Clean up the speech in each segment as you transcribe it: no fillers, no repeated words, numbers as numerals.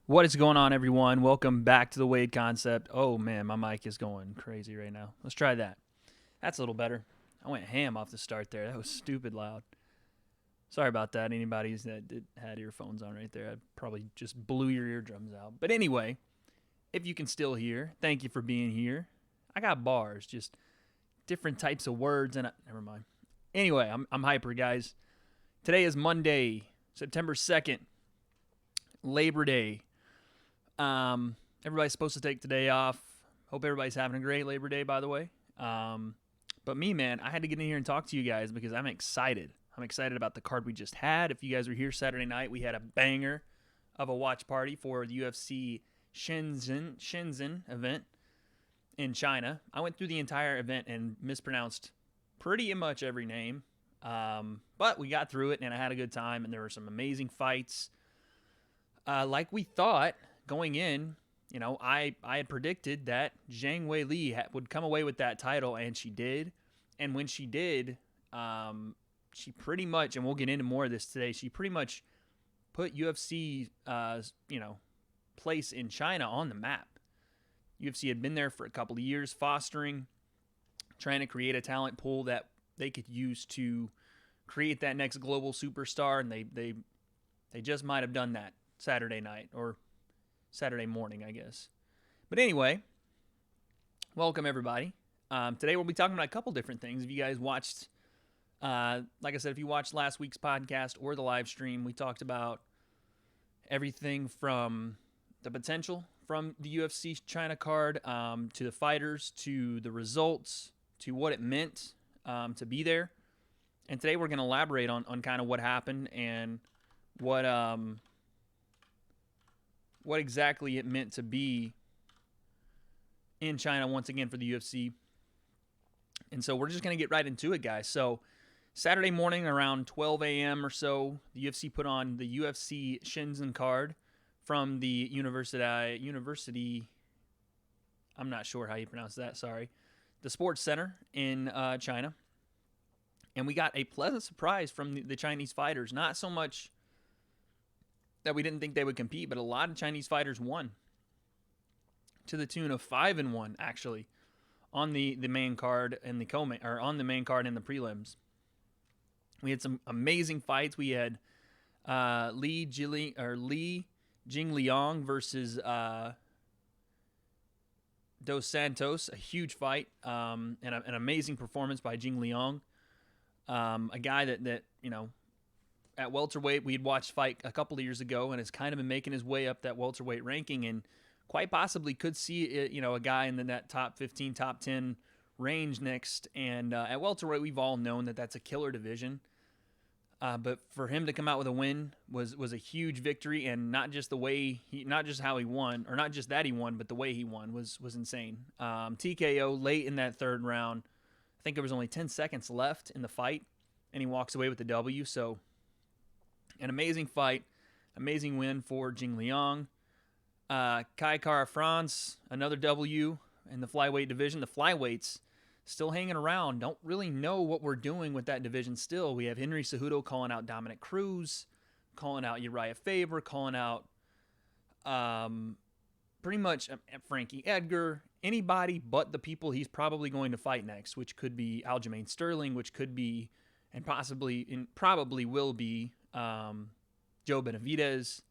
What is going on, everyone? Welcome back to the W.A.D.E concept. Oh man, my mic is going crazy right now. Let's try that. That's a little better. I went ham off the start there. That was stupid loud. Sorry about that. Anybody had earphones on right there, I probably just blew your eardrums out. But anyway, if you can still hear, thank you for being here. I got bars, just different types of words, and never mind. Anyway, I'm hyper, guys. Today is Monday, September 2nd, Labor Day. Everybody's supposed to take today off. Hope everybody's having a great Labor Day, by the way. But me, man, I had to get in here and talk to you guys because I'm excited. I'm excited about the card we just had. If you guys were here Saturday night, we had a banger of a watch party for the UFC Shenzhen event in China. I went through the entire event and mispronounced pretty much every name. But we got through it, and I had a good time, and there were some amazing fights. Like we thought going in, I had predicted that Zhang Weili would come away with that title, and she did. And when she did, she pretty much, and we'll get into more of this today, she pretty much put UFC, place in China on the map. UFC had been there for a couple of years, fostering, trying to create a talent pool that they could use to create that next global superstar, and they just might have done that Saturday night or Saturday morning, I guess. But anyway, welcome everybody. Today we'll be talking about a couple different things. If you guys watched, like I said, if you watched last week's podcast or the live stream, we talked about everything from the potential from the UFC China card to the fighters, to the results, to what it meant to be there. And today we're going to elaborate on kind of what happened and what exactly it meant to be in China once again for the UFC. And so we're just going to get right into it, guys. So Saturday morning around 12 a.m. or so, the UFC put on the UFC Shenzhen card from the University, I'm not sure how you pronounce that, sorry, the Sports Center in China. And we got a pleasant surprise from the Chinese fighters. Not so much that we didn't think they would compete, but a lot of Chinese fighters won, to the tune of 5-1 actually, on the main card and the co-main, or on the main card and the prelims. We had some amazing fights. We had Li Jingliang versus Dos Santos, a huge fight, and an amazing performance by Jingliang, a guy that at welterweight, we had watched fight a couple of years ago and has kind of been making his way up that welterweight ranking, and quite possibly could see a guy in that top 15, top 10 range next. And at welterweight, we've all known that that's a killer division. But for him to come out with a win was a huge victory, and not just how he won, or not just that he won, but the way he won was insane. TKO late in that third round. I think there was only 10 seconds left in the fight, and he walks away with the W. So an amazing fight, amazing win for Jingliang. Kai Kara-France, another W in the flyweight division. The flyweights still hanging around. Don't really know what we're doing with that division still. We have Henry Cejudo calling out Dominic Cruz, calling out Uriah Faber, calling out pretty much Frankie Edgar, anybody but the people he's probably going to fight next, which could be Aljamain Sterling, which could be, and probably will be, Joe Benavidez.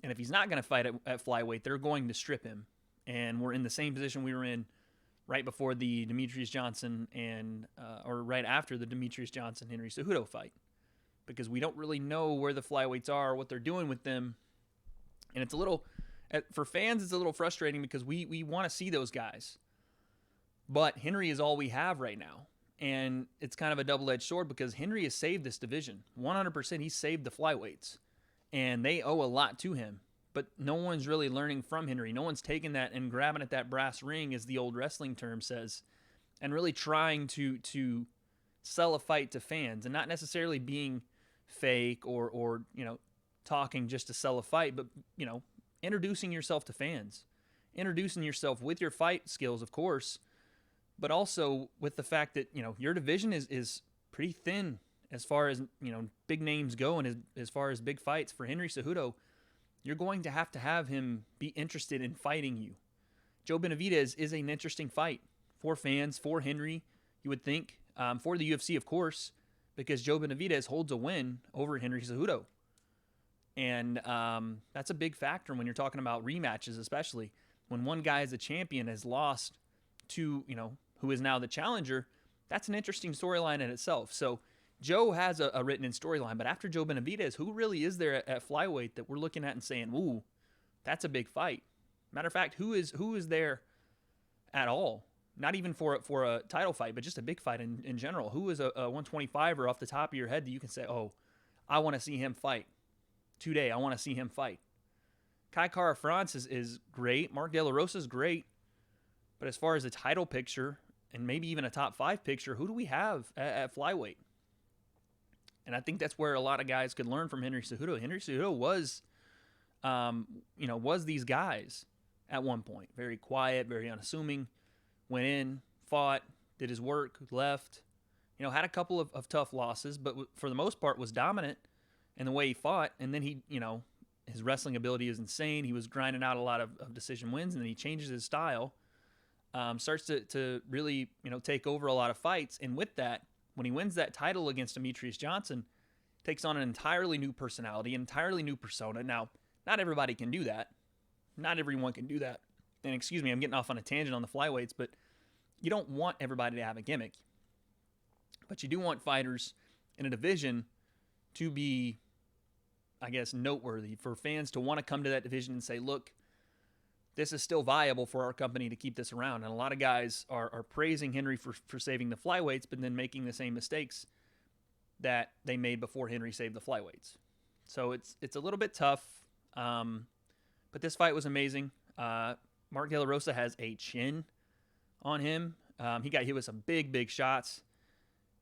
And if he's not going to fight at flyweight, they're going to strip him. And we're in the same position we were in right before the Demetrius Johnson or right after the Demetrius Johnson-Henry Cejudo fight, because we don't really know where the flyweights are, what they're doing with them. And it's for fans, it's a little frustrating because we want to see those guys. But Henry is all we have right now. And it's kind of a double-edged sword because Henry has saved this division. 100% he saved the flyweights. And they owe a lot to him. But no one's really learning from Henry. No one's taking that and grabbing at that brass ring, as the old wrestling term says, and really trying to sell a fight to fans, and not necessarily being fake or talking just to sell a fight, but introducing yourself to fans, introducing yourself with your fight skills, of course, but also with the fact that your division is pretty thin as far as big names go, and as far as big fights for Henry Cejudo. you're going to have him be interested in fighting you. Joe Benavidez is an interesting fight for fans, for Henry, you would think, for the UFC, of course, because Joe Benavidez holds a win over Henry Cejudo. And that's a big factor when you're talking about rematches, especially when one guy as a champion has lost to, who is now the challenger. That's an interesting storyline in itself. So Joe has a written-in storyline, but after Joe Benavidez, who really is there at flyweight that we're looking at and saying, ooh, that's a big fight? Matter of fact, who is there at all? Not even for a title fight, but just a big fight in general. Who is a 125er off the top of your head that you can say, oh, I want to see him fight today. I want to see him fight. Kai Kara France is great. Mark De La Rosa is great. But as far as a title picture and maybe even a top 5 picture, who do we have at flyweight? And I think that's where a lot of guys could learn from Henry Cejudo. Henry Cejudo was these guys at one point. Very quiet, very unassuming. Went in, fought, did his work, left. Had a couple of tough losses, but for the most part was dominant in the way he fought. And then he, his wrestling ability is insane. He was grinding out a lot of decision wins, and then he changes his style, starts to really, take over a lot of fights. And with that, when he wins that title against Demetrius Johnson, takes on an entirely new personality, an entirely new persona. Now, not everybody can do that. Not everyone can do that. And excuse me, I'm getting off on a tangent on the flyweights, but you don't want everybody to have a gimmick. But you do want fighters in a division to be, I guess, noteworthy for fans to want to come to that division and say, look, this is still viable for our company to keep this around. And a lot of guys are praising Henry for saving the flyweights, but then making the same mistakes that they made before Henry saved the flyweights. So it's a little bit tough, but this fight was amazing. Mark De La Rosa has a chin on him. He got hit with some big shots,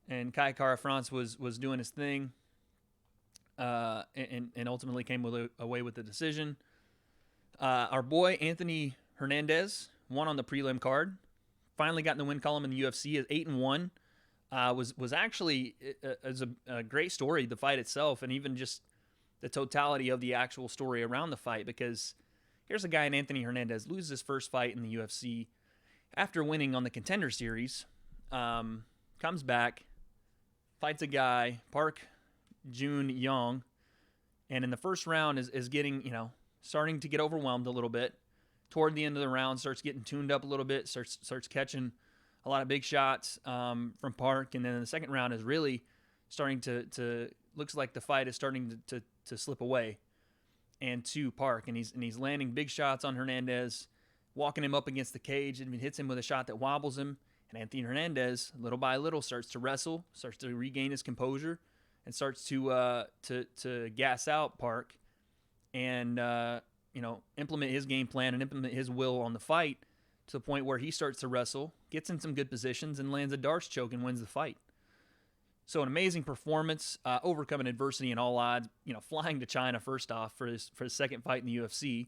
and Kai Kara France was doing his thing, and ultimately came away with the decision. Our boy Anthony Hernandez won on the prelim card. Finally got in the win column in the UFC at 8-1. Was actually a great story, the fight itself, and even just the totality of the actual story around the fight, because here's a guy in Anthony Hernandez, loses his first fight in the UFC after winning on the Contender Series, comes back, fights a guy, Park Jun Young, and in the first round is getting, starting to get overwhelmed a little bit. Toward the end of the round, starts getting tuned up a little bit, starts catching a lot of big shots from Park, and then in the second round is really starting to looks like the fight is starting to slip away and to Park, and he's landing big shots on Hernandez, walking him up against the cage, and hits him with a shot that wobbles him. And Anthony Hernandez, little by little, starts to wrestle, starts to regain his composure, and starts to gas out Park, and implement his game plan and implement his will on the fight to the point where he starts to wrestle, gets in some good positions, and lands a Darce choke and wins the fight. So an amazing performance, overcoming adversity in all odds, flying to China first off for his second fight in the UFC,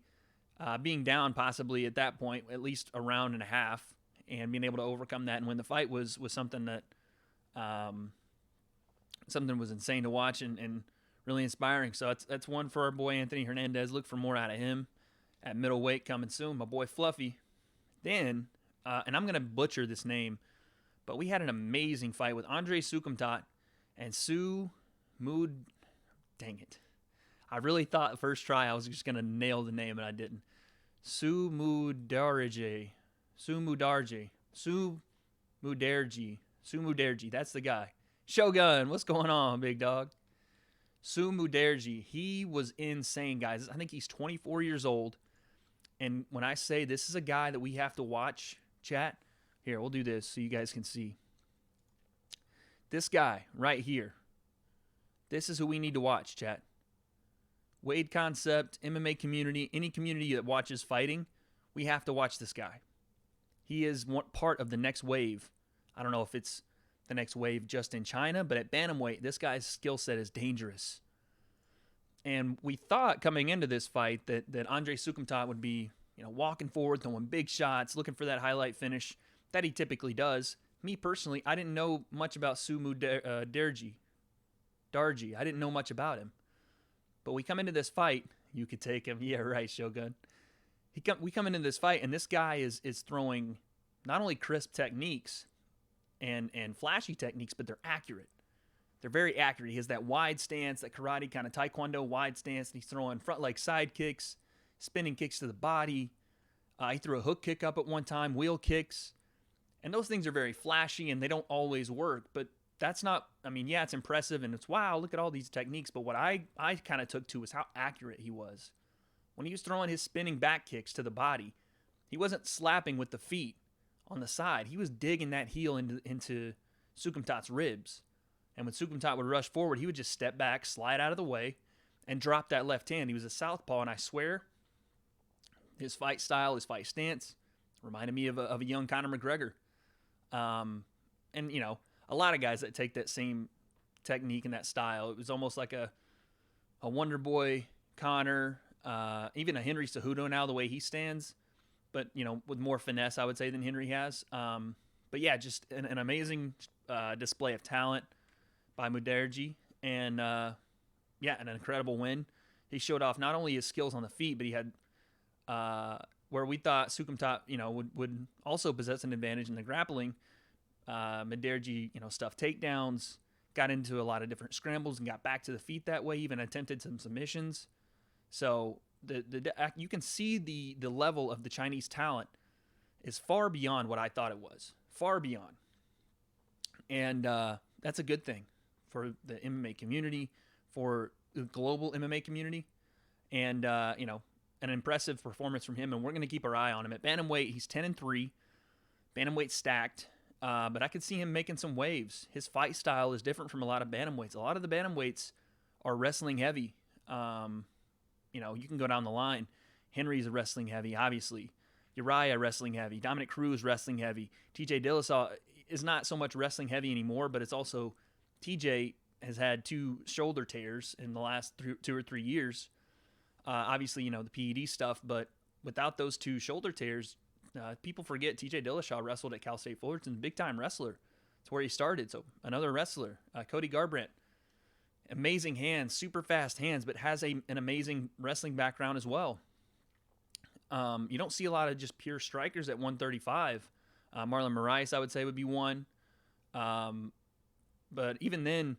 being down possibly at that point at least a round and a half, and being able to overcome that and win the fight was something that something was insane to watch and really inspiring. So that's one for our boy Anthony Hernandez. Look for more out of him at middleweight coming soon. My boy Fluffy. Then, and I'm going to butcher this name, but we had an amazing fight with Andre Sukumtat and Su Mood. Dang it. I really thought first try I was just going to nail the name, and I didn't. Su Mudarji. That's the guy. Shogun, what's going on, big dog? Su Mudarji. He was insane, guys. I think he's 24 years old. And when I say this is a guy that we have to watch, chat, here, we'll do this so you guys can see. This guy right here. This is who we need to watch, chat. W.A.D.E concept, MMA community, any community that watches fighting, we have to watch this guy. He is one part of the next wave. I don't know if it's the next wave just in China, but at bantamweight, this guy's skill set is dangerous. And we thought coming into this fight that Andre Sukumtat would be, walking forward, throwing big shots, looking for that highlight finish that he typically does. Me personally, I didn't know much about Su Mudarji. I didn't know much about him. But we come into this fight, You could take him. Yeah, right, Shogun. We come into this fight, and this guy is throwing not only crisp techniques and flashy techniques, but they're accurate. They're very accurate. He has that wide stance, that karate kind of taekwondo wide stance, and he's throwing front leg side kicks, spinning kicks to the body. He threw a hook kick up at one time, wheel kicks. And those things are very flashy, and they don't always work. But that's not, I mean, yeah, it's impressive, and it's, wow, look at all these techniques. But what I kind of took to was how accurate he was. When he was throwing his spinning back kicks to the body, he wasn't slapping with the feet on the side. He was digging that heel into Sukumtat's ribs. And when Sukumtat would rush forward, he would just step back, slide out of the way, and drop that left hand. He was a southpaw, and I swear, his fight style, his fight stance, reminded me of a young Conor McGregor. And, you know, a lot of guys that take that same technique and that style. It was almost like a Wonder Boy Conor, even a Henry Cejudo now, the way he stands. But, you know, with more finesse, I would say, than Henry has. But, yeah, just an amazing display of talent by W.A.D.E. And, yeah, an incredible win. He showed off not only his skills on the feet, but he had where we thought Sukumtat, you know, would also possess an advantage in the grappling. W.A.D.E., you know, stuffed takedowns, got into a lot of different scrambles and got back to the feet that way, even attempted some submissions. So you can see the level of the Chinese talent is far beyond what I thought it was. Far beyond. And that's a good thing for the MMA community, for the global MMA community. And, you know, an impressive performance from him, and we're going to keep our eye on him. At bantamweight, he's 10-3. Bantamweight stacked. But I could see him making some waves. His fight style is different from a lot of bantamweights. A lot of the bantamweights are wrestling heavy. You know, you can go down the line. Henry's wrestling heavy, obviously. Uriah wrestling heavy. Dominic Cruz wrestling heavy. TJ Dillashaw is not so much wrestling heavy anymore, but it's also TJ has had 2 shoulder tears in the last 2 or 3 years. Obviously, you know, the PED stuff, but without those 2 shoulder tears, people forget TJ Dillashaw wrestled at Cal State Fullerton, big-time wrestler. It's where he started. So another wrestler, Cody Garbrandt, amazing hands, super fast hands, but has an amazing wrestling background as well. You don't see a lot of just pure strikers at 135. Marlon Moraes, I would say, would be one. But even then,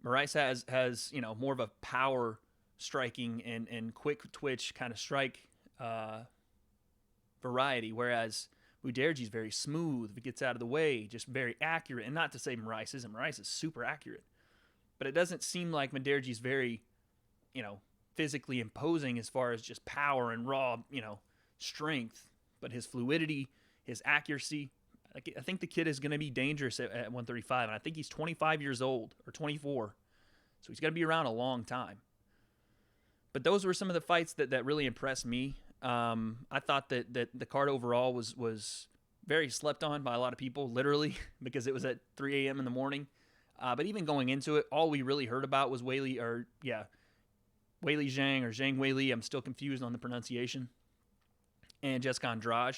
Moraes has you know, more of a power striking and quick twitch kind of strike variety, whereas W.A.D.E. is very smooth. If it gets out of the way, just very accurate. And not to say Moraes isn't. Moraes is super accurate. But it doesn't seem like W.A.D.E. is very, you know, physically imposing as far as just power and raw, you know, strength. But his fluidity, his accuracy, I think the kid is going to be dangerous at 135. And I think he's 25 years old, or 24. So he's going to be around a long time. But those were some of the fights that really impressed me. I thought that the card overall was very slept on by a lot of people, literally, because it was at 3 a.m. in the morning. But even going into it, all we really heard about was Weili Zhang, or Zhang Weili. I'm still confused on the pronunciation. And Jessica Andrade.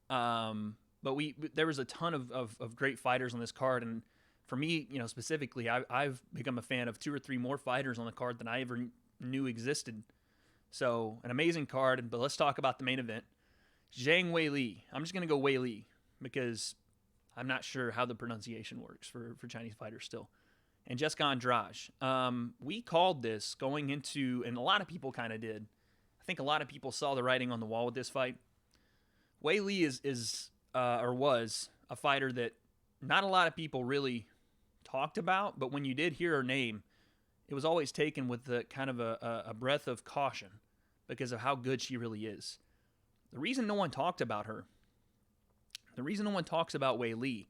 But there was a ton of great fighters on this card. And for me, you know, specifically, I've become a fan of 2 or 3 more fighters on the card than I ever knew existed. So, an amazing card, but let's talk about the main event. Zhang Weili. I'm just going to go Weili because I'm not sure how the pronunciation works for Chinese fighters still. And Jessica Andrade. We called this going into, and a lot of people kind of did. I think a lot of people saw the writing on the wall with this fight. Weili is was a fighter that not a lot of people really talked about, but when you did hear her name, it was always taken with the kind of a breath of caution because of how good she really is. The reason no one talked about her, the reason no one talks about Weili,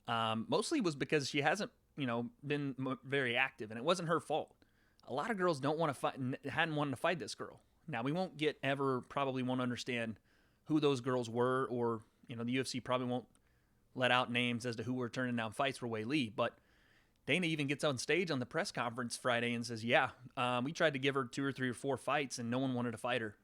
mostly was because she hasn't, you know, been very active, and it wasn't her fault. A lot of girls don't want to fight, hadn't wanted to fight this girl. Now, we probably won't understand who those girls were, or, you know, the UFC probably won't let out names as to who were turning down fights for Weili, but Dana even gets on stage on the press conference Friday and says, we tried to give her 2 or 3 or 4 fights and no one wanted to fight her.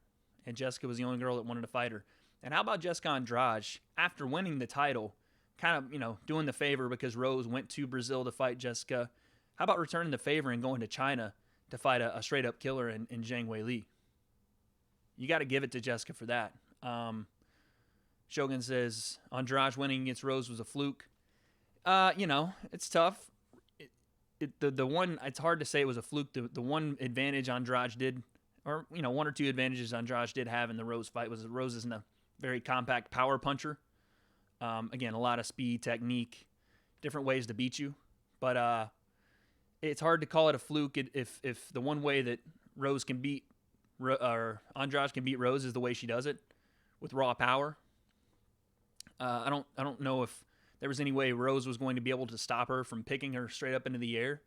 And Jessica was the only girl that wanted to fight her. And how about Jessica Andrade, after winning the title, kind of, you know, doing the favor because Rose went to Brazil to fight Jessica. How about returning the favor and going to China to fight a straight-up killer in Zhang Weili. You got to give it to Jessica for that. Shogun says, Andrade winning against Rose was a fluke. It's tough. The one, it's hard to say it was a fluke. The one advantage Andrade did, or, one or two advantages Andrade did have in the Rose fight was Rose isn't a very compact power puncher. Again, a lot of speed, technique, different ways to beat you. But it's hard to call it a fluke if the one way that Rose can beat, or Andrade can beat Rose is the way she does it, with raw power. I don't know if there was any way Rose was going to be able to stop her from picking her straight up into the air,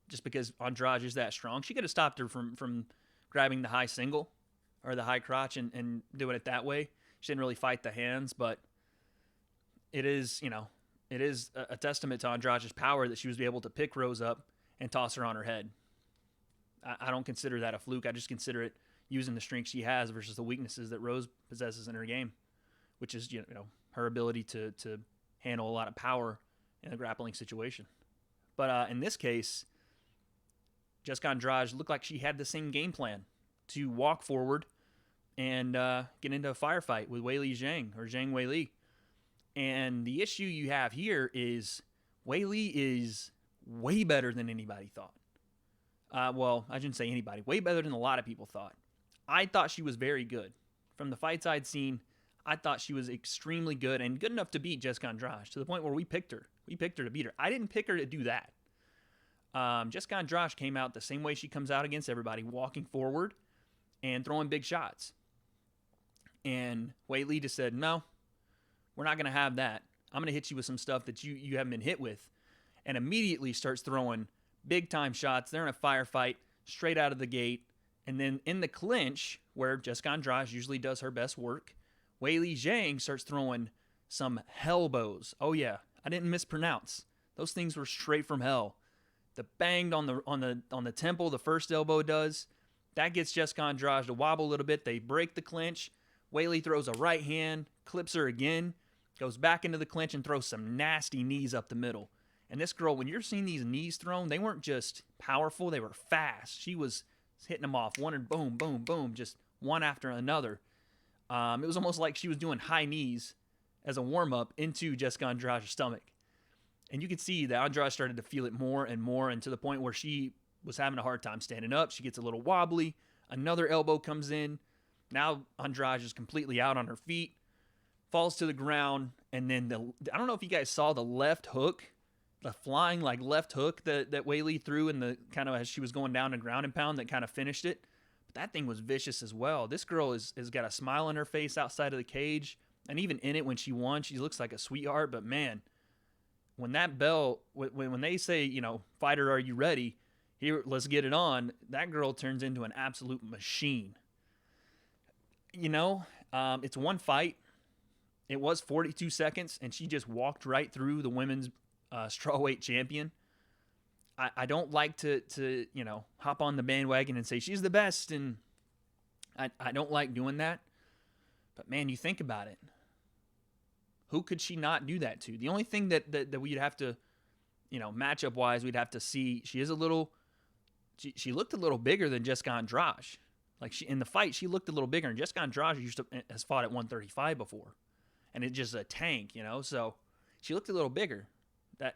just because Andrade is that strong. She could have stopped her from grabbing the high single or the high crotch and doing it that way. She didn't really fight the hands, but it is a testament to Andrade's power that she was able to pick Rose up and toss her on her head. I don't consider that a fluke. I just consider it using the strength she has versus the weaknesses that Rose possesses in her game, which is her ability to handle a lot of power in a grappling situation. But in this case, Jessica Andrade looked like she had the same game plan to walk forward and get into a firefight with Zhang Weili. And the issue you have here is Weili is way better than anybody thought. Well, I shouldn't say anybody. Way better than a lot of people thought. I thought she was very good. From the fights I'd seen, I thought she was extremely good and good enough to beat Jessica Andrade, to the point where we picked her. We picked her to beat her. I didn't pick her to do that. Jessica Andrade came out the same way she comes out against everybody, walking forward and throwing big shots. And Weili just said, no, we're not going to have that. I'm going to hit you with some stuff that you haven't been hit with. And immediately starts throwing big-time shots. They're in a firefight straight out of the gate. And then in the clinch, where Jessica Andrade usually does her best work, Weili Zhang starts throwing some hellbows. Oh yeah, I didn't mispronounce. Those things were straight from hell. The banged on the temple, the first elbow does. That gets Jessica Andrade to wobble a little bit. They break the clinch. Weili throws a right hand, clips her again, goes back into the clinch and throws some nasty knees up the middle. And this girl, when you're seeing these knees thrown, they weren't just powerful, they were fast. She was hitting them off, one and boom, boom, boom, just one after another. It was almost like she was doing high knees as a warm-up into Jessica Andrade's stomach. And you could see that Andrade started to feel it more and more, and to the point where she was having a hard time standing up. She gets a little wobbly. Another elbow comes in. Now Andrade is completely out on her feet, falls to the ground, and then I don't know if you guys saw the left hook, the flying left hook that Weili threw in the kind of as she was going down to ground and pound that kind of finished it. That thing was vicious as well. This girl has got a smile on her face outside of the cage. And even in it, when she won, she looks like a sweetheart. But man, when that bell, when they say, fighter, are you ready? Here, let's get it on. That girl turns into an absolute machine. It's one fight. It was 42 seconds, and she just walked right through the women's strawweight champion. I don't like to hop on the bandwagon and say she's the best, and I don't like doing that. But man, you think about it. Who could she not do that to? The only thing that we'd have to, matchup wise, we'd have to see. She she looked a little bigger than Jessica Andrade. In the fight, she looked a little bigger, and Jessica Andrade has fought at 135 before, and it's just a tank, So she looked a little bigger. That,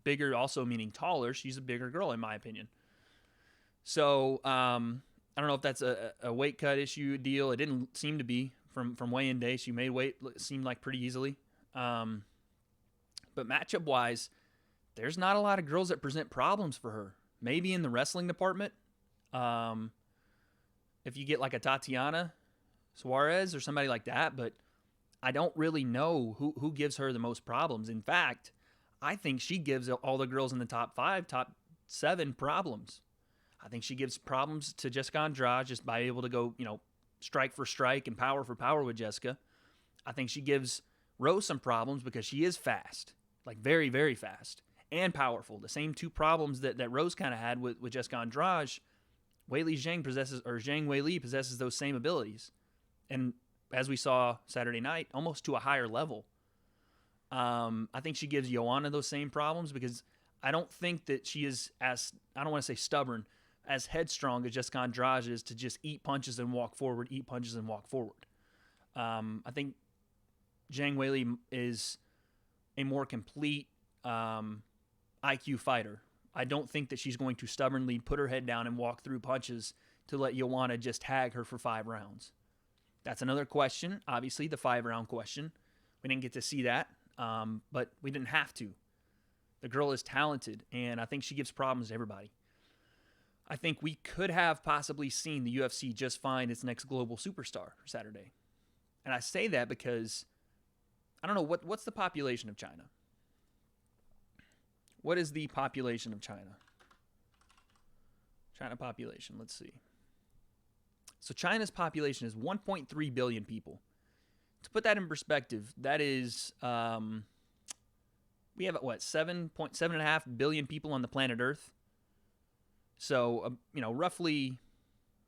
bigger also meaning taller. She's a bigger girl, in my opinion. So, I don't know if that's a weight cut issue deal. It didn't seem to be from weigh-in day. She made weight seem like pretty easily. But matchup-wise, there's not a lot of girls that present problems for her. Maybe in the wrestling department. If you get like a Tatiana Suarez or somebody like that. But I don't really know who gives her the most problems. In fact, I think she gives all the girls in the top 5, top 7 problems. I think she gives problems to Jessica Andrade just by able to go, strike for strike and power for power with Jessica. I think she gives Rose some problems because she is fast, very, very fast and powerful. The same 2 problems that Rose kind of had with Jessica Andrade. Zhang Weili possesses those same abilities. And as we saw Saturday night, almost to a higher level. I think she gives Joanna those same problems because I don't think that she is as, I don't want to say stubborn, as headstrong as Jessica Andrade is to just eat punches and walk forward, eat punches and walk forward. I think Zhang Weili is a more complete IQ fighter. I don't think that she's going to stubbornly put her head down and walk through punches to let Joanna just tag her for 5 rounds. That's another question, obviously, the 5-round question. We didn't get to see that, but we didn't have to. The girl is talented, and I think she gives problems to everybody. I think we could have possibly seen the UFC just find its next global superstar for Saturday. And I say that because, I don't know, what's the population of China? What is the population of China? China population, let's see. So China's population is 1.3 billion people. To put that in perspective, that is, we have, 7.5 billion people on the planet Earth. So, roughly,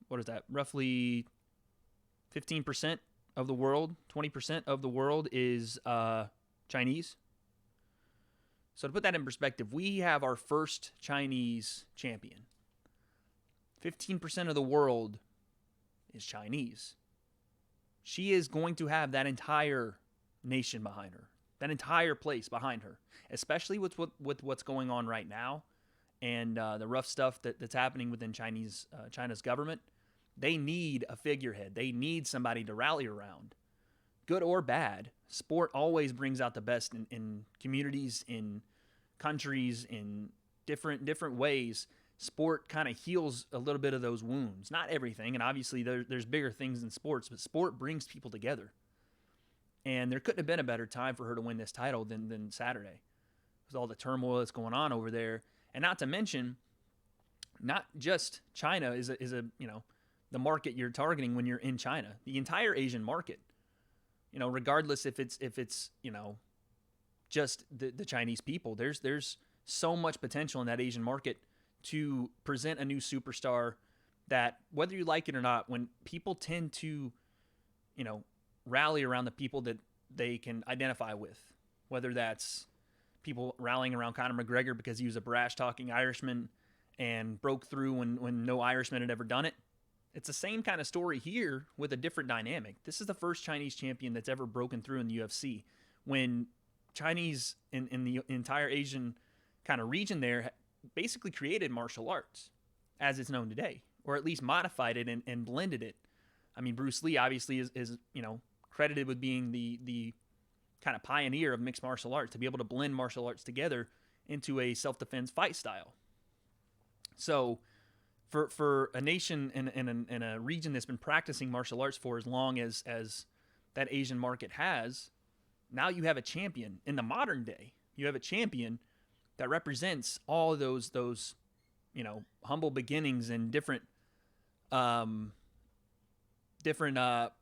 what is that? Roughly 15% of the world, 20% of the world is Chinese. So to put that in perspective, we have our first Chinese champion. 15% of the world is Chinese. She is going to have that entire nation behind her, that entire place behind her, especially with what's going on right now and the rough stuff that's happening within China's government. They need a figurehead. They need somebody to rally around. Good or bad, sport always brings out the best in communities, in countries, in different ways. Sport kind of heals a little bit of those wounds. Not everything, and obviously there's bigger things in sports, but sport brings people together. And there couldn't have been a better time for her to win this title than Saturday, with all the turmoil that's going on over there. And not to mention, not just China is a the market you're targeting when you're in China. The entire Asian market, regardless if it's just the Chinese people, there's so much potential in that Asian market to present a new superstar that, whether you like it or not, when people tend to, rally around the people that they can identify with, whether that's people rallying around Conor McGregor because he was a brash-talking Irishman and broke through when no Irishman had ever done it. It's the same kind of story here with a different dynamic. This is the first Chinese champion that's ever broken through in the UFC. When Chinese in the entire Asian kind of region there basically created martial arts as it's known today, or at least modified it and blended it. I mean, Bruce Lee obviously is credited with being the kind of pioneer of mixed martial arts, to be able to blend martial arts together into a self-defense fight style. So for a nation in a region that's been practicing martial arts for as long as that Asian market has, now you have a champion in the modern day. You have a champion that represents all of those humble beginnings and different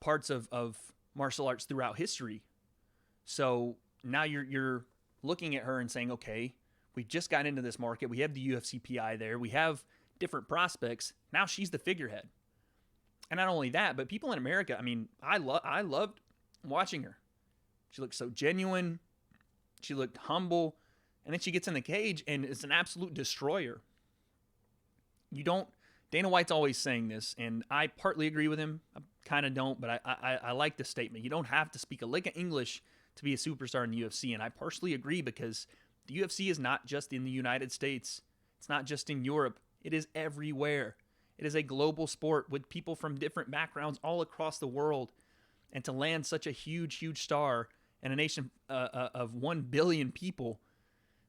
parts of martial arts throughout history. So now you're looking at her and saying, okay, we just got into this market. We have the UFC PI there. We have different prospects. Now she's the figurehead. And not only that, but people in America, I mean, I loved watching her. She looked so genuine. She looked humble. And then she gets in the cage and it's an absolute destroyer. Dana White's always saying this, and I partly agree with him. I kind of don't, but I like this statement. You don't have to speak a lick of English to be a superstar in the UFC. And I partially agree, because the UFC is not just in the United States. It's not just in Europe. It is everywhere. It is a global sport with people from different backgrounds all across the world. And to land such a huge star in a nation of 1 billion people,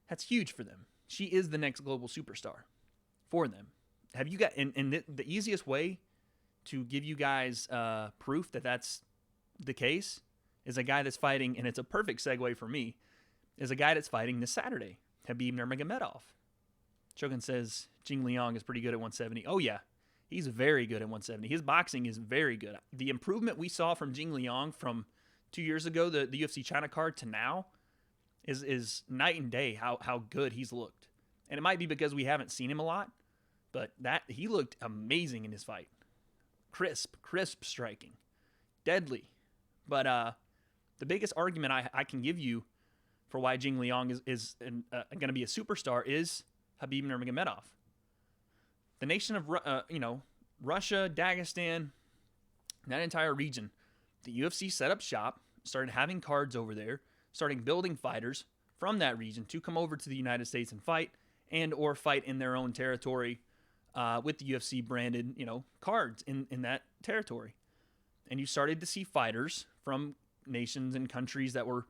that's huge for them. She is the next global superstar for them. Have you got, and the easiest way to give you guys proof that that's the case is a guy that's fighting, and it's a perfect segue for me, is a guy that's fighting this Saturday, Khabib Nurmagomedov. Shogun says Jing Liang is pretty good at 170. Oh yeah, he's very good at 170. His boxing is very good. The improvement we saw from Jing Liang from 2 years ago, the UFC China card, to now is night and day how good he's looked. And it might be because we haven't seen him a lot, but that he looked amazing in his fight. Crisp striking. Deadly. But the biggest argument I can give you for why Jing Liang is going to be a superstar is Khabib Nurmagomedov. the nation of Russia, Dagestan, that entire region, the UFC set up shop, started having cards over there, starting building fighters from that region to come over to the United States and fight, and or fight in their own territory with the UFC branded, cards in that territory. And you started to see fighters from nations and countries that were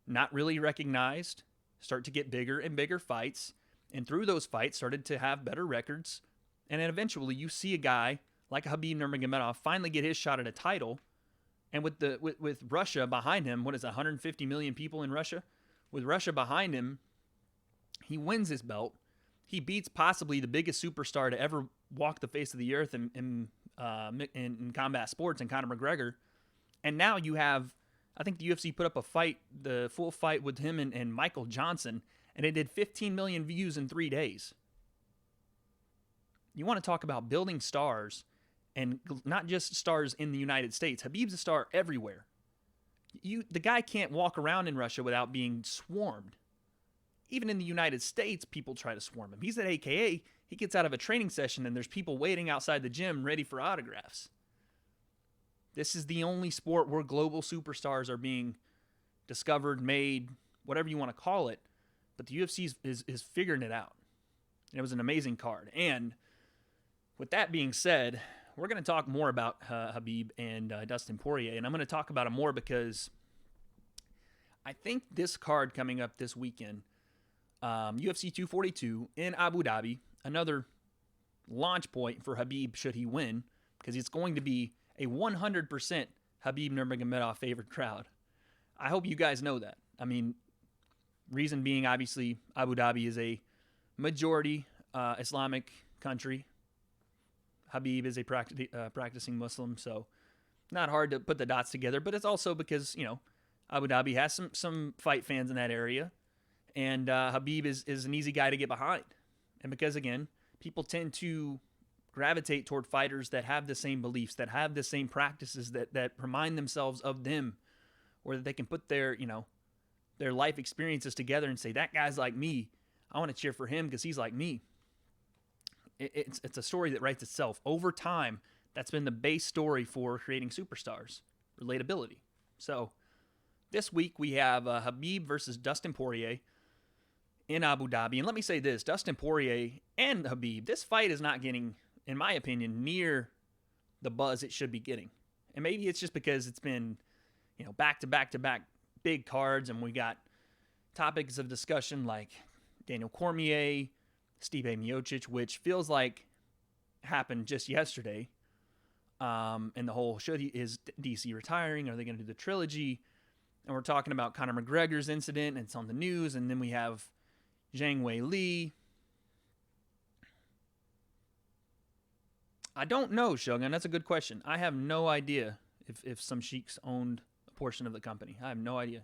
not really recognized start to get bigger and bigger fights, and through those fights started to have better records. And then eventually you see a guy like Khabib Nurmagomedov finally get his shot at a title, and with Russia behind him, what is it, 150 million people in Russia? With Russia behind him, he wins his belt. He beats possibly the biggest superstar to ever walk the face of the earth in combat sports, and Conor McGregor. And now you have, I think the UFC put up a fight, the full fight with him and Michael Johnson, and it did 15 million views in 3 days. You want to talk about building stars, and not just stars in the United States. Khabib's a star everywhere. The guy can't walk around in Russia without being swarmed. Even in the United States, people try to swarm him. He's at AKA, he gets out of a training session and there's people waiting outside the gym ready for autographs. This is the only sport where global superstars are being discovered, made, whatever you want to call it. But the UFC is figuring it out. And it was an amazing card. And with that being said, we're going to talk more about Khabib and Dustin Porier. And I'm going to talk about him more because I think this card coming up this weekend, UFC 242 in Abu Dhabi, another launch point for Khabib should he win, because it's going to be a 100% Khabib Nurmagomedov favorite crowd. I hope you guys know that. I mean, reason being, obviously, Abu Dhabi is a majority Islamic country. Khabib is a practicing Muslim, so not hard to put the dots together. But it's also because, Abu Dhabi has some fight fans in that area. And Khabib is an easy guy to get behind. And because, again, people tend to gravitate toward fighters that have the same beliefs, that have the same practices, that remind themselves of them, or that they can put their life experiences together and say, that guy's like me. I want to cheer for him because he's like me. It's a story that writes itself. Over time, that's been the base story for creating superstars, relatability. So this week we have Khabib versus Dustin Porier in Abu Dhabi. And let me say this, Dustin Porier and Khabib, this fight is not getting, in my opinion, near the buzz it should be getting. And maybe it's just because it's been, back-to-back-to-back big cards, and we got topics of discussion like Daniel Cormier, Stipe Miocic, which feels like happened just yesterday. And the whole, is DC retiring? Are they going to do the trilogy? And we're talking about Conor McGregor's incident, and it's on the news. And then we have Zhang Weili. I don't know, Shogun. That's a good question. I have no idea if some sheiks owned a portion of the company. I have no idea.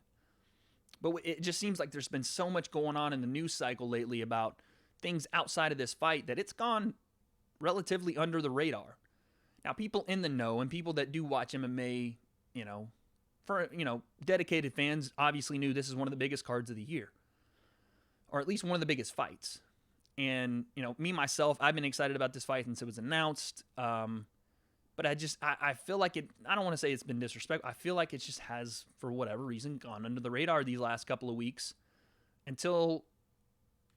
But it just seems like there's been so much going on in the news cycle lately about things outside of this fight that it's gone relatively under the radar. Now, people in the know and people that do watch MMA, dedicated fans obviously knew this is one of the biggest cards of the year, or at least one of the biggest fights. And, me, myself, I've been excited about this fight since it was announced. But I feel like I don't want to say it's been disrespectful. I feel like it just has, for whatever reason, gone under the radar these last couple of weeks until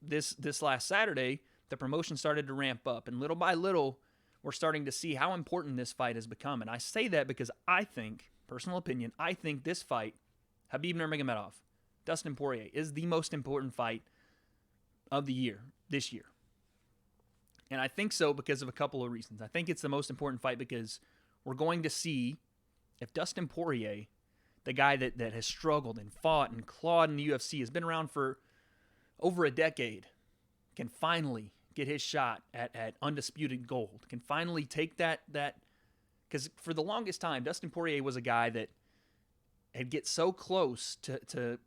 this last Saturday. The promotion started to ramp up, and little by little, we're starting to see how important this fight has become. And I say that because I think, personal opinion, I think this fight, Khabib Nurmagomedov, Dustin Porier, is the most important fight of the year, this year. And I think so because of a couple of reasons. I think it's the most important fight because we're going to see if Dustin Porier, the guy that has struggled and fought and clawed in the UFC, has been around for over a decade, can finally get his shot at undisputed gold, can finally take that because for the longest time, Dustin Porier was a guy that had get so close to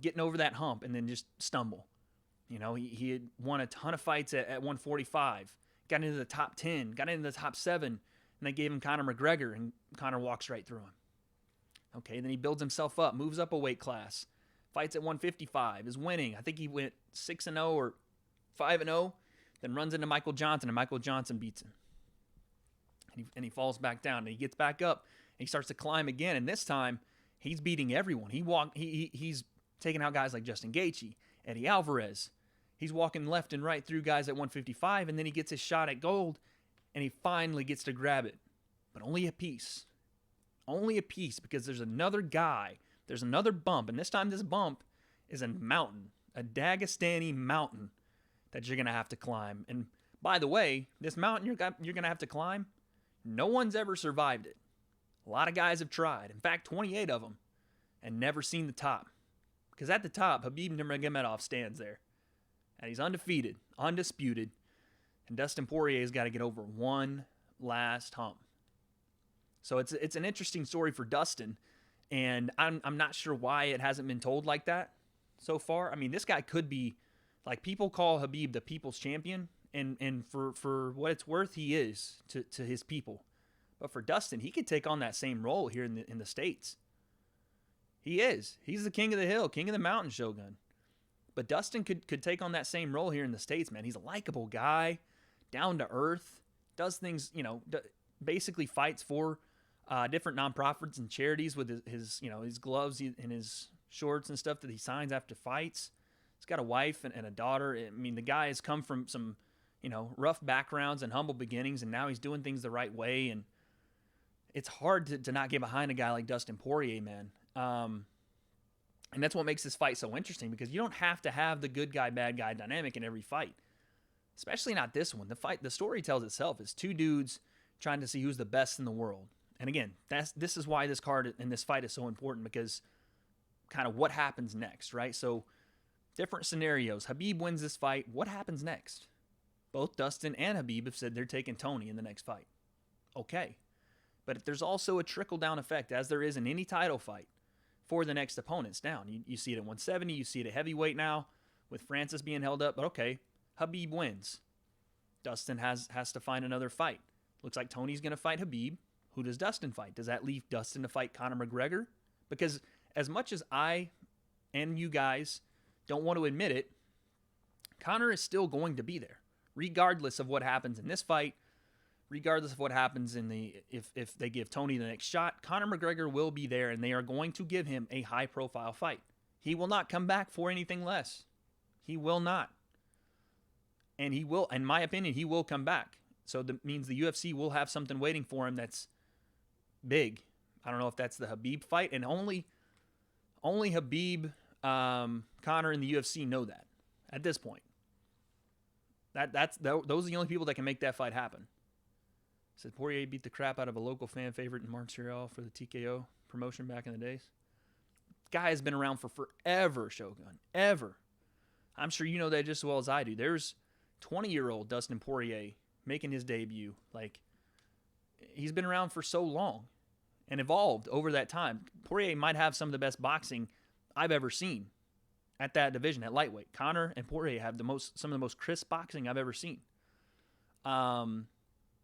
getting over that hump and then just stumble. He had won a ton of fights at 145, got into the top 10, got into the top 7, and they gave him Conor McGregor, and Conor walks right through him. Okay, then he builds himself up, moves up a weight class, fights at 155, is winning. I think he went 6-0 or 5-0 then runs into Michael Johnson, and Michael Johnson beats him. And he falls back down, and he gets back up, and he starts to climb again, and this time, he's beating everyone. He's taking out guys like Justin Gaethje, Eddie Alvarez. He's walking left and right through guys at 155, and then he gets his shot at gold, and he finally gets to grab it. But only a piece. Only a piece, because there's another guy. There's another bump, and this time this bump is a mountain, a Dagestani mountain that you're going to have to climb. And by the way, this mountain you're going to have to climb, no one's ever survived it. A lot of guys have tried. In fact, 28 of them, and never seen the top. Because at the top, Khabib Nurmagomedov stands there. And he's undefeated, undisputed. And Dustin Poirier's got to get over one last hump. So it's an interesting story for Dustin. And I'm not sure why it hasn't been told like that so far. I mean, this guy could be, like, people call Khabib the people's champion. And for what it's worth, he is to his people. But for Dustin, he could take on that same role here in the States. He is. He's the king of the hill, king of the mountain, Shogun. But Dustin could take on that same role here in the States, man. He's a likable guy, down to earth, does things, basically fights for different nonprofits and charities with his gloves and his shorts and stuff that he signs after fights. He's got a wife and a daughter. I mean, the guy has come from some, rough backgrounds and humble beginnings, and now he's doing things the right way. And it's hard to not get behind a guy like Dustin Poirier, man. And that's what makes this fight so interesting, because you don't have to have the good guy, bad guy dynamic in every fight, especially not this one. The story tells itself. It's two dudes trying to see who's the best in the world. And again, this is why this card and this fight is so important, because kind of what happens next, right? So different scenarios. Khabib wins this fight. What happens next? Both Dustin and Khabib have said they're taking Tony in the next fight. Okay. But there's also a trickle-down effect, as there is in any title fight, for the next opponents down. You see it at 170. You see it at heavyweight now, with Francis being held up. But okay, Khabib wins. Dustin has to find another fight. Looks like Tony's going to fight Khabib. Who does Dustin fight? Does that leave Dustin to fight Conor McGregor? Because as much as I and you guys don't want to admit it, Conor is still going to be there, regardless of what happens in this fight, regardless of what happens if they give Tony the next shot. Conor McGregor will be there, and they are going to give him a high-profile fight. He will not come back for anything less. He will not. And he will, in my opinion, he will come back. So that means the UFC will have something waiting for him that's big. I don't know if that's the Khabib fight, and only Khabib, Conor, and the UFC know that at this point. Those are the only people that can make that fight happen. Said Poirier beat the crap out of a local fan favorite in Montreal for the TKO promotion back in the days. Guy has been around for forever, Shogun. Ever. I'm sure you know that just as well as I do. There's 20-year-old Dustin Poirier making his debut. Like, he's been around for so long and evolved over that time. Poirier might have some of the best boxing I've ever seen at that division, at lightweight. Conor and Poirier have some of the most crisp boxing I've ever seen.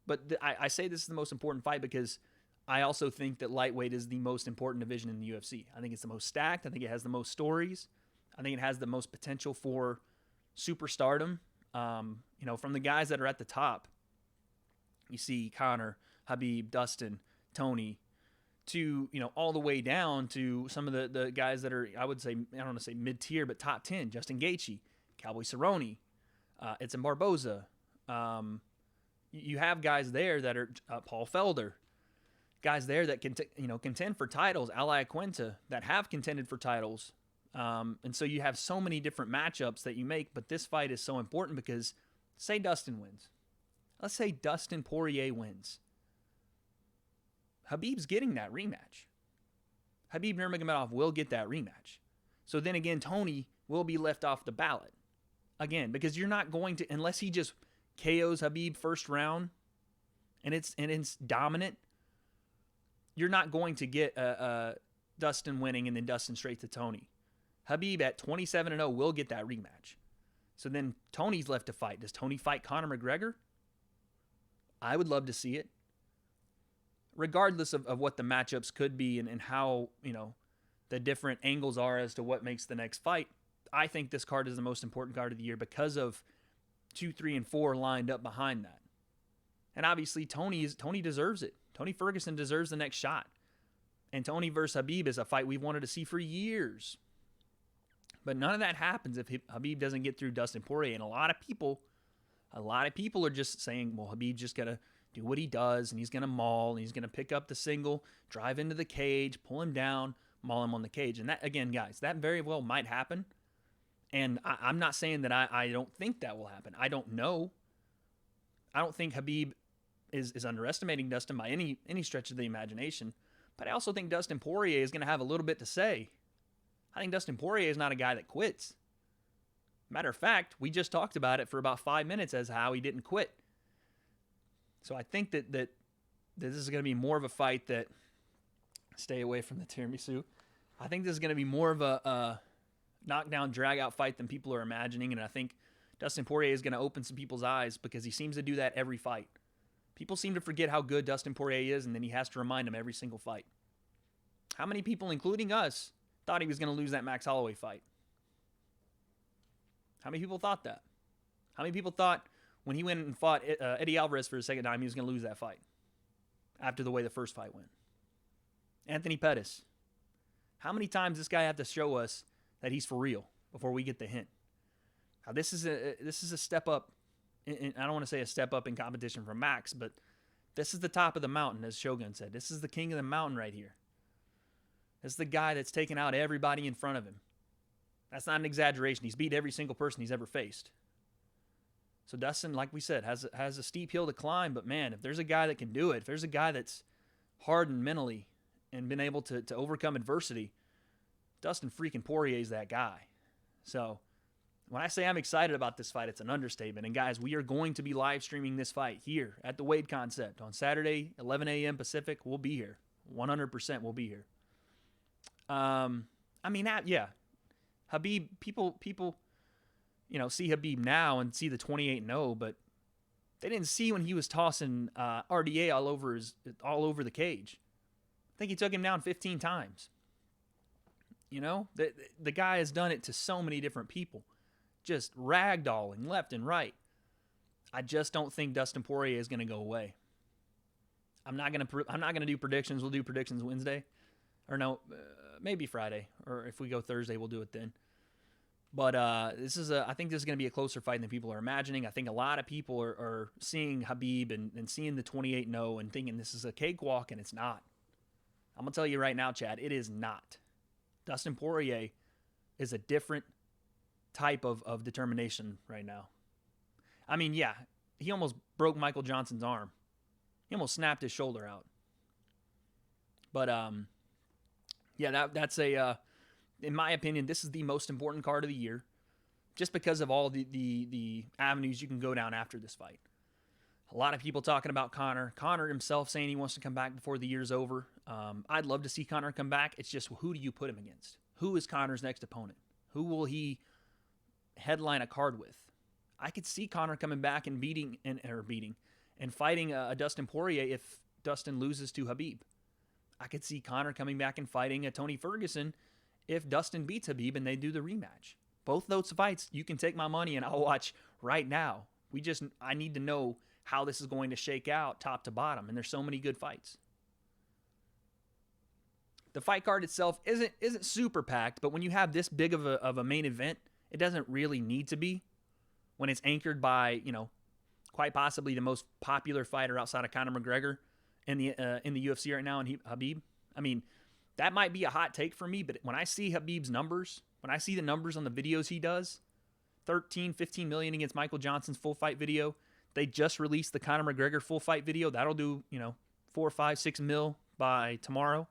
But I say this is the most important fight because I also think that lightweight is the most important division in the UFC. I think it's the most stacked. I think it has the most stories. I think it has the most potential for superstardom. From the guys that are at the top, you see Conor, Khabib, Dustin, Tony, to, all the way down to some of the guys that are, I would say, I don't want to say mid-tier, but top 10, Justin Gaethje, Cowboy Cerrone, Edson Barboza. You have guys there that are Paul Felder, guys there that can contend for titles, Ally Quinta, that have contended for titles. And so you have so many different matchups that you make, but this fight is so important because, say Dustin wins. Let's say Dustin Poirier wins. Khabib's getting that rematch. Khabib Nurmagomedov will get that rematch. So then again, Tony will be left off the ballot. Again, because you're not going to, unless he just KOs Khabib first round, and it's dominant, you're not going to get Dustin winning and then Dustin straight to Tony. Khabib at 27-0 will get that rematch. So then Tony's left to fight. Does Tony fight Conor McGregor? I would love to see it. Regardless of what the matchups could be and how, the different angles are as to what makes the next fight, I think this card is the most important card of the year because of 2, 3, and 4 lined up behind that. And obviously, Tony deserves it. Tony Ferguson deserves the next shot. And Tony versus Khabib is a fight we've wanted to see for years. But none of that happens if Khabib doesn't get through Dustin Poirier. And a lot of people are just saying, well, Khabib's just going to do what he does, and he's going to maul, and he's going to pick up the single, drive into the cage, pull him down, maul him on the cage. And that, again, guys, that very well might happen. And I'm not saying that I don't think that will happen. I don't know. I don't think Khabib is underestimating Dustin by any stretch of the imagination. But I also think Dustin Poirier is going to have a little bit to say. I think Dustin Poirier is not a guy that quits. Matter of fact, we just talked about it for about 5 minutes as how he didn't quit. So I think that this is going to be more of a fight that, stay away from the tiramisu. I think this is going to be more of a knockdown, drag-out fight than people are imagining, and I think Dustin Poirier is going to open some people's eyes because he seems to do that every fight. People seem to forget how good Dustin Poirier is, and then he has to remind them every single fight. How many people, including us, thought he was going to lose that Max Holloway fight? How many people thought that? How many people thought when he went and fought Eddie Alvarez for the second time, he was going to lose that fight after the way the first fight went? Anthony Pettis. How many times this guy have to show us that he's for real before we get the hint? Now, this is a step up. I don't want to say a step up in competition from Max, but this is the top of the mountain, as Shogun said. This is the king of the mountain right here. This is the guy that's taken out everybody in front of him. That's not an exaggeration. He's beat every single person he's ever faced. So Dustin, like we said, has a steep hill to climb. But man, if there's a guy that can do it, if there's a guy that's hardened mentally and been able to overcome adversity, Dustin freaking Poirier is that guy. So when I say I'm excited about this fight, it's an understatement. And guys, we are going to be live streaming this fight here at the W.A.D.E Concept on Saturday, 11 a.m. Pacific. We'll be here. 100% we'll be here. Yeah. Khabib, people, see Khabib now and see the 28-0, but they didn't see when he was tossing RDA all over the cage. I think he took him down 15 times. The guy has done it to so many different people, just ragdolling left and right. I just don't think Dustin Poirier is going to go away. I'm not going to do predictions. We'll do predictions Wednesday, or no, maybe Friday, or if we go Thursday, we'll do it then. But I think this is going to be a closer fight than people are imagining. I think a lot of people are seeing Khabib and seeing the 28-0 and thinking this is a cakewalk, and it's not. I'm going to tell you right now, Chad, it is not. Dustin Poirier is a different type of determination right now. I mean, yeah, he almost broke Michael Johnson's arm. He almost snapped his shoulder out. But, that's in my opinion, this is the most important card of the year just because of all the avenues you can go down after this fight. A lot of people talking about Conor. Conor himself saying he wants to come back before the year's over. I'd love to see Conor come back. It's just, who do you put him against? Who is Conor's next opponent? Who will he headline a card with? I could see Conor coming back and fighting a Dustin Poirier if Dustin loses to Khabib. I could see Conor coming back and fighting a Tony Ferguson if Dustin beats Khabib and they do the rematch. Both those fights, you can take my money and I'll watch right now. I need to know how this is going to shake out top to bottom, and there's so many good fights. The fight card itself isn't super packed, but when you have this big of a main event, it doesn't really need to be. When it's anchored by, quite possibly the most popular fighter outside of Conor McGregor in the UFC right now, and Khabib. I mean, that might be a hot take for me, but when I see Khabib's numbers, when I see the numbers on the videos he does, 13, 15 million against Michael Johnson's full fight video. They just released the Conor McGregor full fight video. That'll do, 4, 5, 6 mil by tomorrow.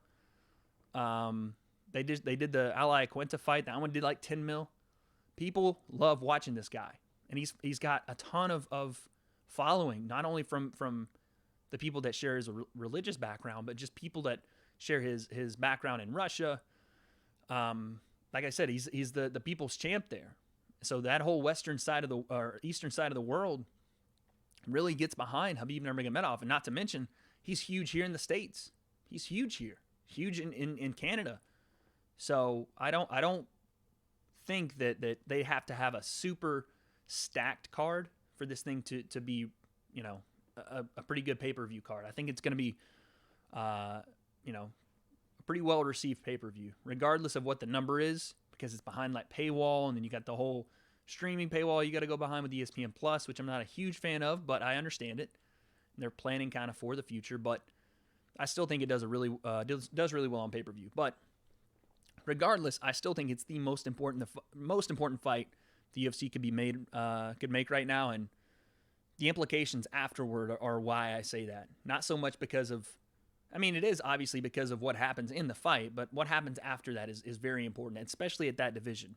They did the Ali Quinta fight. That one did like 10 mil. People love watching this guy. And he's got a ton of following, not only from the people that share his religious background, but just people that share his background in Russia. Like I said, he's the people's champ there. So that whole eastern side of the world really gets behind Khabib Nurmagomedov, and not to mention he's huge here in the States. He's huge here, huge in Canada. So I don't think that they have to have a super stacked card for this thing to be, a pretty good pay-per-view card. I think it's going to be, a pretty well-received pay-per-view, regardless of what the number is, because it's behind like paywall, and then you got the whole streaming paywall you got to go behind with ESPN Plus, which I'm not a huge fan of, but I understand it. They're planning kind of for the future, but I still think it does really well on pay-per-view. But regardless, I still think it's the most important fight the UFC could make right now, and the implications afterward are why I say that. Not so much because of, it is obviously because of what happens in the fight, but what happens after that is very important, especially at that division,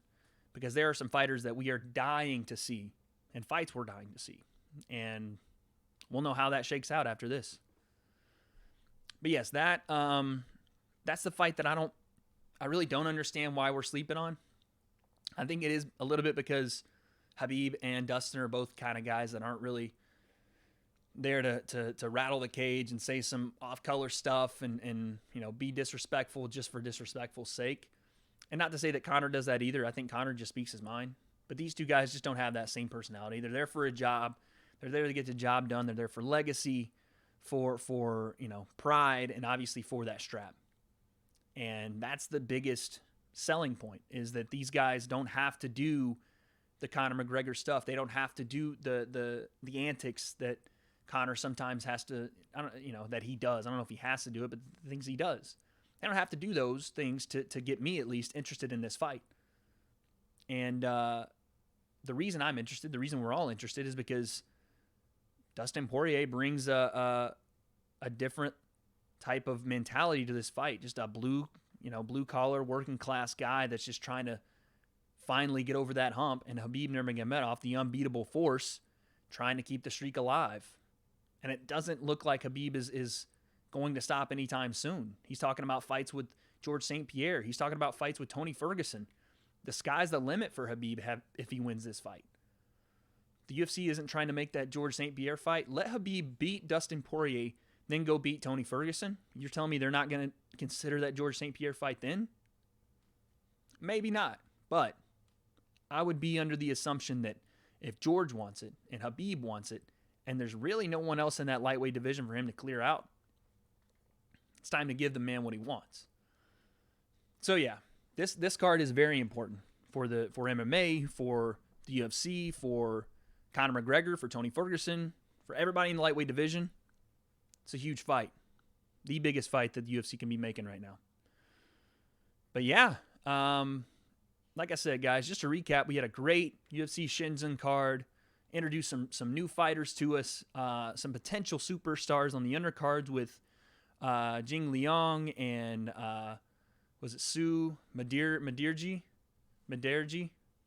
because there are some fighters that we are dying to see, and fights we're dying to see, and we'll know how that shakes out after this. But yes, that's the fight that I really don't understand why we're sleeping on. I think it is a little bit because Khabib and Dustin are both kind of guys that aren't really there to rattle the cage and say some off-color stuff and be disrespectful just for disrespectful's sake. And not to say that Conor does that either. I think Conor just speaks his mind. But these two guys just don't have that same personality. They're there for a job. They're there to get the job done. They're there for legacy, for pride, and obviously for that strap. And that's the biggest selling point, is that these guys don't have to do the Conor McGregor stuff. They don't have to do the antics that Conor sometimes has to, that he does. I don't know if he has to do it, but the things he does. They don't have to do those things to get me at least interested in this fight. And the reason I'm interested, the reason we're all interested, is because Dustin Poirier brings a different type of mentality to this fight. Just a blue collar, working class guy that's just trying to finally get over that hump. And Khabib Nurmagomedov, the unbeatable force, trying to keep the streak alive. And it doesn't look like Khabib is going to stop anytime soon. He's talking about fights with George St. Pierre. He's talking about fights with Tony Ferguson. The sky's the limit for Khabib if he wins this fight. The UFC isn't trying to make that George St. Pierre fight. Let Khabib beat Dustin Poirier, then go beat Tony Ferguson. You're telling me they're not going to consider that George St. Pierre fight then? Maybe not. But I would be under the assumption that if George wants it and Khabib wants it, and there's really no one else in that lightweight division for him to clear out, it's time to give the man what he wants. So yeah, this card is very important for MMA, for the UFC, for Conor McGregor, for Tony Ferguson, for everybody in the lightweight division. It's a huge fight. The biggest fight that the UFC can be making right now. But yeah, like I said, guys, just to recap, we had a great UFC Shenzhen card, introduced some new fighters to us, some potential superstars on the undercards with Jing Liang and was it Sue Madirji?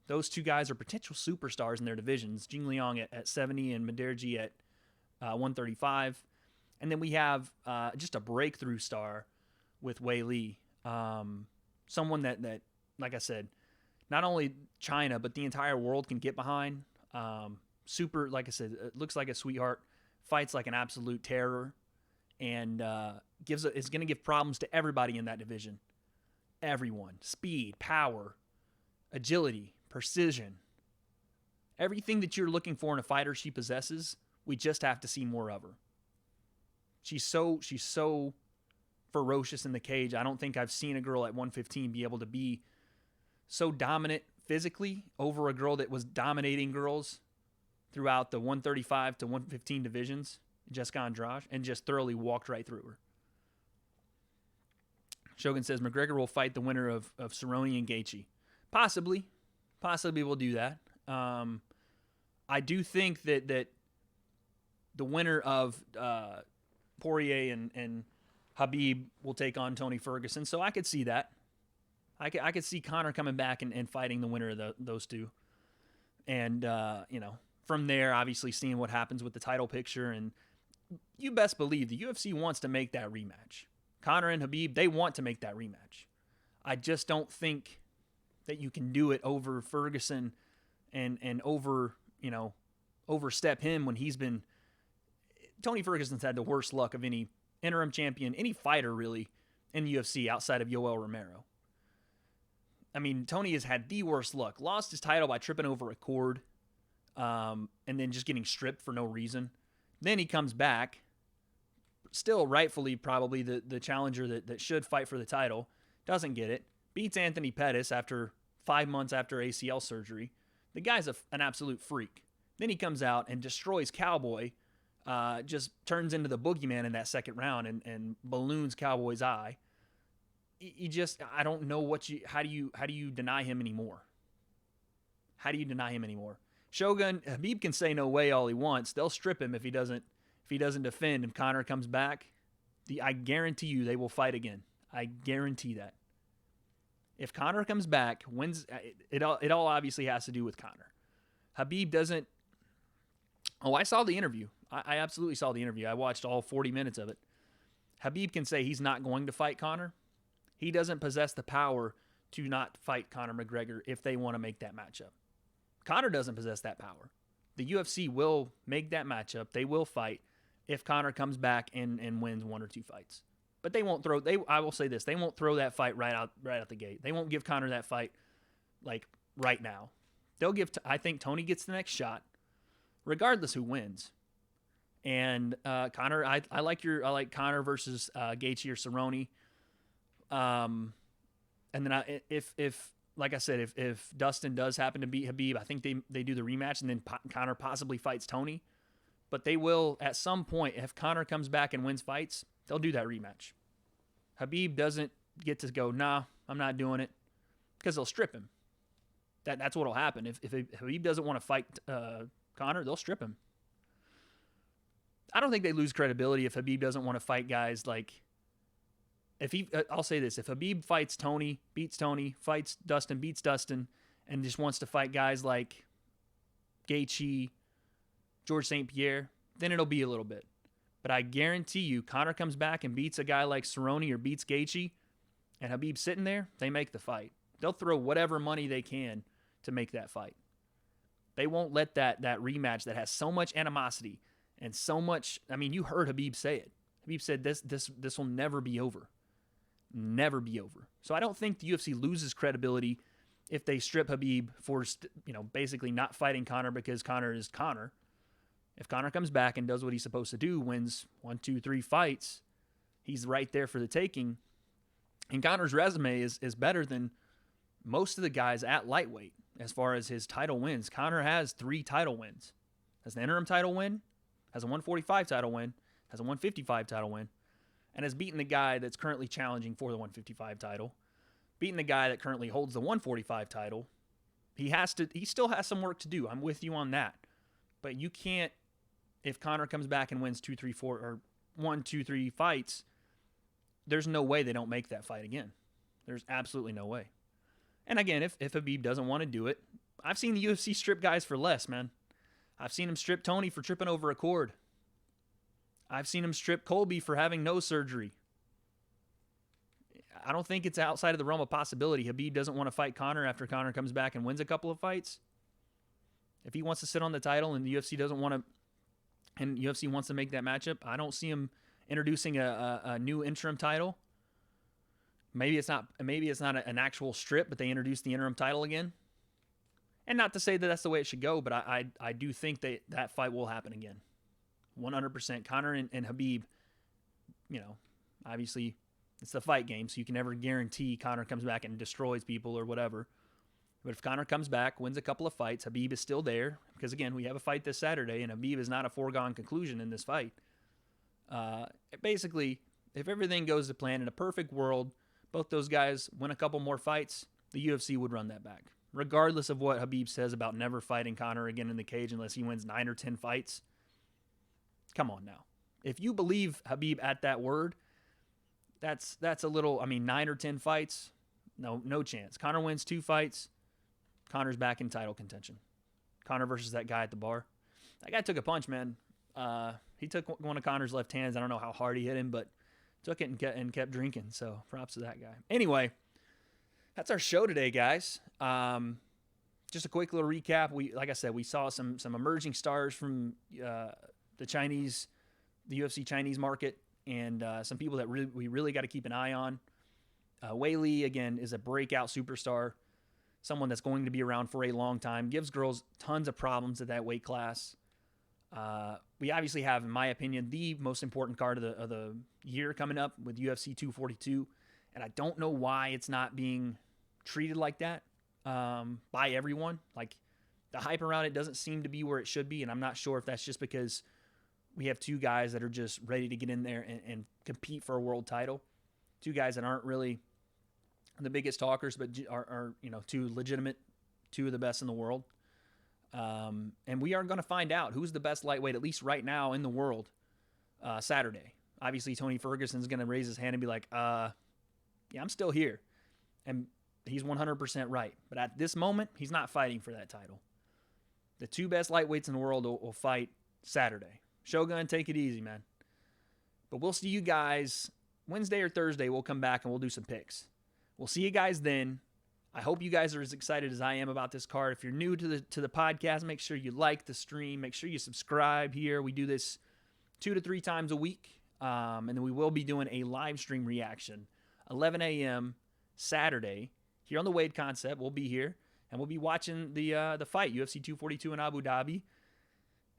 Those two guys are potential superstars in their divisions. Jing Liang at 70 and Madirji at 135. And then we have just a breakthrough star with W.A.D.E. Someone that, like I said, not only China, but the entire world can get behind. Super, like I said, it looks like a sweetheart, fights like an absolute terror, and is going to give problems to everybody in that division. Everyone. Speed, power, agility, precision. Everything that you're looking for in a fighter she possesses, we just have to see more of her. She's so ferocious in the cage. I don't think I've seen a girl at 115 be able to be so dominant physically over a girl that was dominating girls throughout the 135 to 115 divisions, Jessica Andrade, and just thoroughly walked right through her. Shogun says McGregor will fight the winner of Cerrone and Gaethje. Possibly will do that. I do think that the winner of Porier and Khabib will take on Tony Ferguson, so I could see that. I could see Conor coming back and fighting the winner of those two. And, from there, obviously seeing what happens with the title picture. And you best believe the UFC wants to make that rematch. Conor and Khabib, they want to make that rematch. I just don't think that you can do it over Ferguson and overstep him when he's been... Tony Ferguson's had the worst luck of any interim champion, any fighter really, in the UFC outside of Yoel Romero. I mean, Tony has had the worst luck. Lost his title by tripping over a cord. and then just getting stripped for no reason. Then he comes back, still rightfully probably the challenger that should fight for the title, doesn't get it, beats Anthony Pettis after 5 months after ACL surgery. The guy's an absolute freak. Then he comes out and destroys Cowboy, just turns into the boogeyman in that second round and balloons Cowboy's eye. I don't know how do you deny him anymore? How do you deny him anymore? Shogun, Khabib can say no way all he wants. They'll strip him if he doesn't defend. If Conor comes back, I guarantee you they will fight again. I guarantee that. If Conor comes back, wins, it all obviously has to do with Conor. Khabib doesn't. Oh, I saw the interview. I absolutely saw the interview. I watched all 40 minutes of it. Khabib can say he's not going to fight Conor. He doesn't possess the power to not fight Conor McGregor if they want to make that matchup. Conor doesn't possess that power. The UFC will make that matchup. They will fight if Conor comes back and wins 1 or 2 fights. But they won't throw. I will say this: they won't throw that fight right out the gate. They won't give Conor that fight like right now. They'll give. I think Tony gets the next shot, regardless who wins. And Conor, I like Conor versus Gaethje or Cerrone. And then if like I said, if Dustin does happen to beat Khabib, I think they do the rematch, and then Conor possibly fights Tony. But they will, at some point, if Conor comes back and wins fights, they'll do that rematch. Khabib doesn't get to go, nah, I'm not doing it, because they'll strip him. That's what'll happen. If Khabib doesn't want to fight Conor, they'll strip him. I don't think they lose credibility if Khabib doesn't want to fight guys like. I'll say this: if Khabib fights Tony, beats Tony, fights Dustin, beats Dustin, and just wants to fight guys like Gaethje, George St. Pierre, then it'll be a little bit. But I guarantee you, Conor comes back and beats a guy like Cerrone or beats Gaethje, and Khabib's sitting there, they make the fight. They'll throw whatever money they can to make that fight. They won't let that rematch that has so much animosity and so much. I mean, you heard Khabib say it. Khabib said this will never be over. Never be over. So I don't think the UFC loses credibility if they strip Khabib for basically not fighting Conor because Conor is Conor. If Conor comes back and does what he's supposed to do, wins 1, 2, 3 fights, he's right there for the taking. And Conor's resume is better than most of the guys at lightweight as far as his title wins. Conor has 3 title wins. Has an interim title win, has a 145 title win, has a 155 title win, and has beaten the guy that's currently challenging for the 155 title, beaten the guy that currently holds the 145 title. He still has some work to do. I'm with you on that. But you can't, if Conor comes back and wins 2, 3, 4, or 1, 2, 3 fights, there's no way they don't make that fight again. There's absolutely no way. And again, if Khabib doesn't want to do it, I've seen the UFC strip guys for less, man. I've seen him strip Tony for tripping over a cord. I've seen him strip Colby for having nose surgery. I don't think it's outside of the realm of possibility. Khabib doesn't want to fight Conor after Conor comes back and wins a couple of fights. If he wants to sit on the title and the UFC doesn't want to, and UFC wants to make that matchup, I don't see him introducing a new interim title. Maybe it's not an actual strip, but they introduce the interim title again. And not to say that that's the way it should go, but I do think that fight will happen again. 100%. Conor and Khabib, obviously it's the fight game, so you can never guarantee Conor comes back and destroys people or whatever. But if Conor comes back, wins a couple of fights, Khabib is still there. Because, again, we have a fight this Saturday, and Khabib is not a foregone conclusion in this fight. Basically, if everything goes to plan in a perfect world, both those guys win a couple more fights, the UFC would run that back. Regardless of what Khabib says about never fighting Conor again in the cage unless he wins 9 or 10 fights. Come on now. If you believe Khabib at that word, that's a little, 9 or 10 fights, no chance. Conor wins 2 fights, Conor's back in title contention. Conor versus that guy at the bar. That guy took a punch, man. He took one of Conor's left hands. I don't know how hard he hit him, but took it and kept drinking. So props to that guy. Anyway, that's our show today, guys. Just a quick little recap. Like I said, we saw some emerging stars from the UFC Chinese market, and some people that we really got to keep an eye on. Weili, again, is a breakout superstar. someone that's going to be around for a long time, gives girls tons of problems at that weight class. We obviously have, in my opinion, the most important card of the year coming up with UFC 242, and I don't know why it's not being treated like that by everyone. Like, the hype around it doesn't seem to be where it should be, and I'm not sure if that's just because we have two guys that are just ready to get in there and compete for a world title. Two guys that aren't really the biggest talkers, but are two legitimate, two of the best in the world. And we are going to find out who's the best lightweight, at least right now in the world, Saturday. Obviously, Tony Ferguson's going to raise his hand and be like, yeah, I'm still here. And he's 100% right. But at this moment, he's not fighting for that title. The two best lightweights in the world will fight Saturday. Shogun, take it easy, man. But we'll see you guys Wednesday or Thursday. We'll come back and we'll do some picks. We'll see you guys then. I hope you guys are as excited as I am about this card. If you're new to the podcast, make sure you like the stream. Make sure you subscribe here. We do this 2 to 3 times a week. And then we will be doing a live stream reaction, 11 a.m. Saturday here on the W.A.D.E Concept. We'll be here, and we'll be watching the fight, UFC 242 in Abu Dhabi.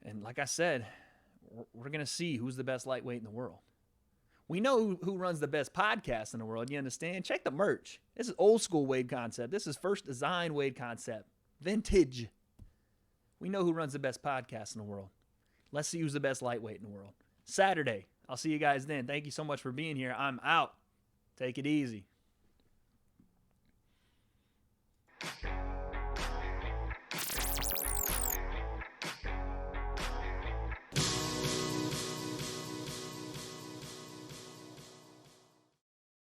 And like I said, we're going to see who's the best lightweight in the world. We know who runs the best podcast in the world. You understand? Check the merch. This is old school W.A.D.E Concept. This is first design W.A.D.E Concept. Vintage. We know who runs the best podcast in the world. Let's see who's the best lightweight in the world. Saturday. I'll see you guys then. Thank you so much for being here. I'm out. Take it easy.